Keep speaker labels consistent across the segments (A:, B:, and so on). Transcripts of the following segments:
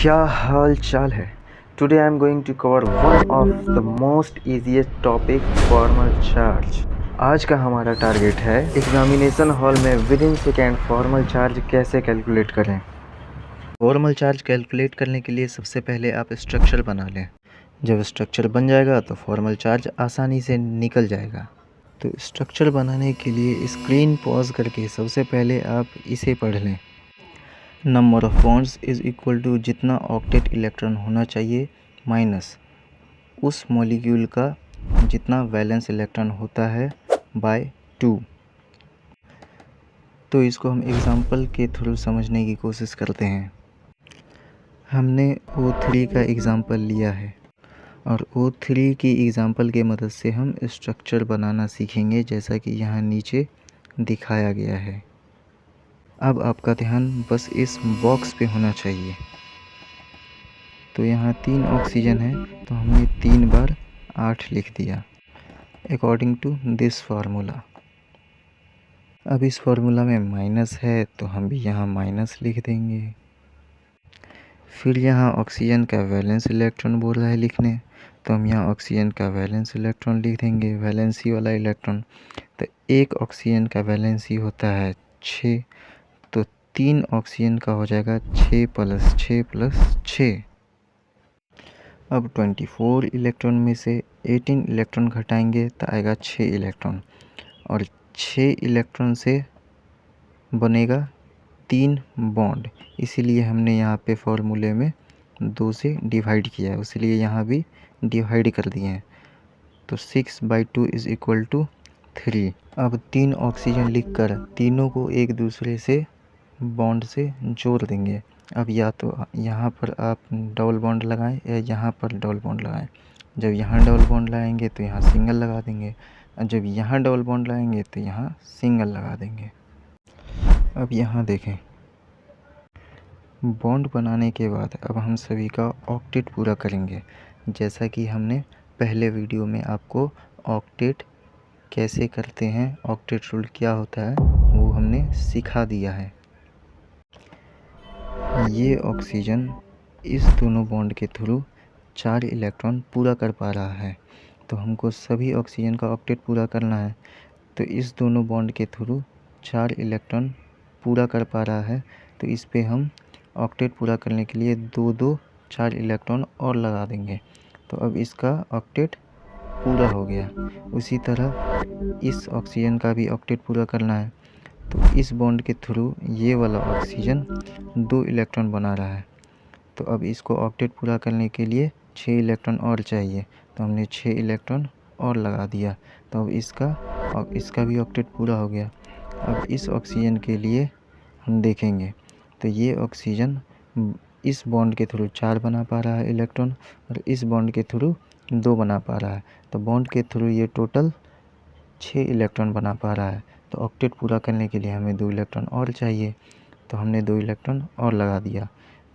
A: क्या हाल चाल है। Today I am going to cover one of the most easiest topic, formal charge. आज का हमारा टारगेट है एग्जामिनेशन हॉल में within second formal charge कैसे कैलकुलेट करें। फॉर्मल चार्ज कैलकुलेट करने के लिए सबसे पहले आप स्ट्रक्चर बना लें। जब स्ट्रक्चर बन जाएगा तो फॉर्मल चार्ज आसानी से निकल जाएगा। तो स्ट्रक्चर बनाने के लिए स्क्रीन पॉज करके सबसे पहले आप इसे पढ़ लें। Number of bonds is equal to जितना ऑक्टेट इलेक्ट्रॉन होना चाहिए माइनस उस मॉलिक्यूल का जितना वैलेंस इलेक्ट्रॉन होता है बाय 2। तो इसको हम एग्जांपल के थ्रू समझने की कोशिश करते हैं। हमने O3 का एग्जांपल लिया है और O3 की एग्जांपल के मदद से हम स्ट्रक्चर बनाना सीखेंगे जैसा कि यहाँ नीचे दिखाया गया है। अब आपका ध्यान बस इस बॉक्स पे होना चाहिए। तो यहाँ 3 ऑक्सीजन है तो हमने 3 बार 8 लिख दिया अकॉर्डिंग टू दिस फार्मूला। अब इस फार्मूला में माइनस है तो हम भी यहाँ माइनस लिख देंगे। फिर यहाँ ऑक्सीजन का वैलेंस इलेक्ट्रॉन बोल रहा है लिखने, तो हम यहाँ ऑक्सीजन का वैलेंस इलेक्ट्रॉन लिख देंगे, वैलेंसी वाला इलेक्ट्रॉन। तो एक ऑक्सीजन का वैलेंसी होता है 6, तो 3 ऑक्सीजन का हो जाएगा 6 + 6 + 6। अब 24 इलेक्ट्रॉन में से 18 इलेक्ट्रॉन घटाएंगे तो आएगा 6 इलेक्ट्रॉन, और 6 इलेक्ट्रॉन से बनेगा 3 बॉन्ड। इसीलिए हमने यहाँ पे फॉर्मूले में 2 से डिवाइड किया है, इसलिए यहाँ भी डिवाइड कर दिए हैं। तो 6/2 इज़ इक्वल टू 3। अब 3 ऑक्सीजन लिखकर तीनों को एक दूसरे से बॉन्ड से जोड़ देंगे। अब या तो यहाँ पर आप डबल बॉन्ड लगाएं या यहाँ पर डबल बॉन्ड लगाएं। जब यहाँ डबल बॉन्ड लगाएंगे तो यहाँ सिंगल लगा देंगे, और जब यहाँ डबल बॉन्ड लगाएंगे तो यहाँ सिंगल लगा देंगे। अब यहाँ देखें, बॉन्ड बनाने के बाद अब हम सभी का ऑक्टेट पूरा करेंगे। जैसा कि हमने पहले वीडियो में आपको ऑक्टेट कैसे करते हैं, ऑक्टेट रूल क्या होता है, वो हमने सिखा दिया है। ये ऑक्सीजन इस दोनों बॉन्ड के थ्रू 4 इलेक्ट्रॉन पूरा कर पा रहा है, तो हमको सभी ऑक्सीजन का ऑक्टेट पूरा करना है। तो इस दोनों बॉन्ड के थ्रू 4 इलेक्ट्रॉन पूरा कर पा रहा है, तो इस पे हम ऑक्टेट पूरा करने के लिए 2 4 इलेक्ट्रॉन और लगा देंगे। तो अब इसका ऑक्टेट पूरा हो गया। उसी तरह इस ऑक्सीजन का भी ऑक्टेट पूरा करना है, तो इस बॉन्ड के थ्रू ये वाला ऑक्सीजन 2 इलेक्ट्रॉन बना रहा है। तो अब इसको ऑक्टेट पूरा करने के लिए 6 इलेक्ट्रॉन और चाहिए, तो हमने 6 इलेक्ट्रॉन और लगा दिया। तो अब इसका भी ऑक्टेट पूरा हो गया। अब इस ऑक्सीजन के लिए हम देखेंगे तो ये ऑक्सीजन इस बॉन्ड के थ्रू 4 बना पा रहा है इलेक्ट्रॉन, और इस बॉन्ड के थ्रू 2 बना पा रहा है। तो बॉन्ड के थ्रू ये टोटल 6 इलेक्ट्रॉन बना पा रहा है। तो ऑक्टेट पूरा करने के लिए हमें 2 इलेक्ट्रॉन और चाहिए, तो हमने 2 इलेक्ट्रॉन और लगा दिया।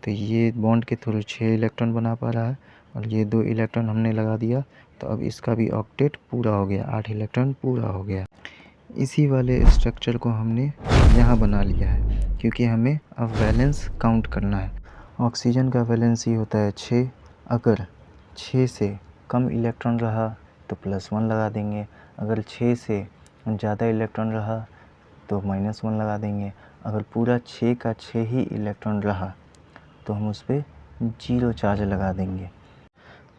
A: तो ये बॉन्ड के थ्रू 6 इलेक्ट्रॉन बना पा रहा है, और ये 2 इलेक्ट्रॉन हमने लगा दिया। तो अब इसका भी ऑक्टेट पूरा हो गया, 8 इलेक्ट्रॉन पूरा हो गया। इसी वाले स्ट्रक्चर को हमने यहाँ बना लिया है, क्योंकि हमें अब वैलेंस काउंट करना है। ऑक्सीजन का वैलेंसी होता है 6। अगर 6 से कम इलेक्ट्रॉन रहा तो +1 लगा देंगे, अगर 6 से ज़्यादा इलेक्ट्रॉन रहा तो -1 लगा देंगे। अगर पूरा 6 का 6 ही इलेक्ट्रॉन रहा तो हम उस पर 0 चार्ज लगा देंगे।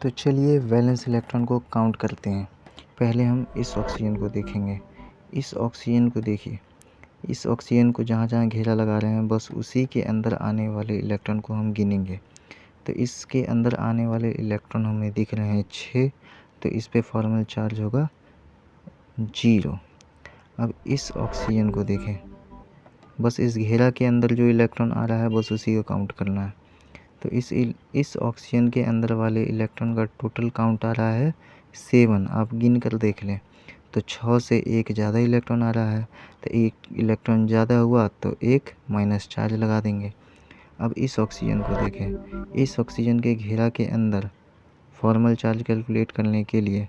A: तो चलिए वैलेंस इलेक्ट्रॉन को काउंट करते हैं। पहले हम इस ऑक्सीजन को देखेंगे। इस ऑक्सीजन को देखिए, इस ऑक्सीजन को जहाँ जहाँ घेरा लगा रहे हैं बस उसी के अंदर आने वाले इलेक्ट्रॉन को हम गिनेंगे। तो इसके अंदर आने वाले इलेक्ट्रॉन हमें दिख रहे हैं 6, तो इस पे फॉर्मल चार्ज होगा 0। अब इस ऑक्सीजन को देखें, बस इस घेरा के अंदर जो इलेक्ट्रॉन आ रहा है बस उसी को काउंट करना है। तो इस ऑक्सीजन के अंदर वाले इलेक्ट्रॉन का टोटल काउंट आ रहा है 7। आप गिन कर देख लें, तो 6 से एक ज़्यादा इलेक्ट्रॉन आ रहा है, तो एक इलेक्ट्रॉन ज़्यादा हुआ तो एक माइनस चार्ज लगा देंगे। अब इस ऑक्सीजन को देखें, इस ऑक्सीजन के घेरा के अंदर फॉर्मल चार्ज कैलकुलेट करने के लिए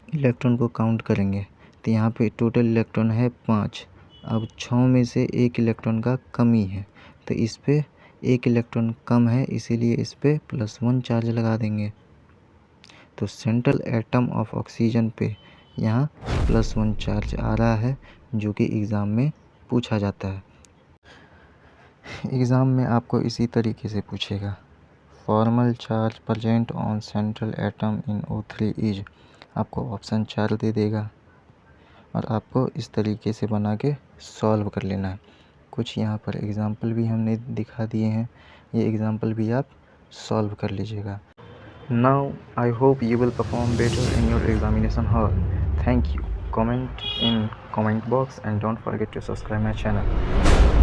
A: इलेक्ट्रॉन को काउंट करेंगे, तो यहाँ पे टोटल इलेक्ट्रॉन है 5। अब 6 में से एक इलेक्ट्रॉन का कमी है, तो इस पे एक इलेक्ट्रॉन कम है, इसीलिए इस पे +1 चार्ज लगा देंगे। तो सेंट्रल एटम ऑफ ऑक्सीजन पे यहाँ +1 चार्ज आ रहा है, जो कि एग्ज़ाम में पूछा जाता है। एग्ज़ाम में आपको इसी तरीके से पूछेगा, formal charge present on central atom in O3 is, आपको ऑप्शन 4 दे देगा और आपको इस तरीके से बना के सॉल्व कर लेना है। कुछ यहाँ पर एग्ज़ाम्पल भी हमने दिखा दिए हैं, ये एग्ज़ाम्पल भी आप सॉल्व कर लीजिएगा। Now I hope you will perform better in your examination hall. Thank you. Comment in comment box and don't forget to subscribe my channel.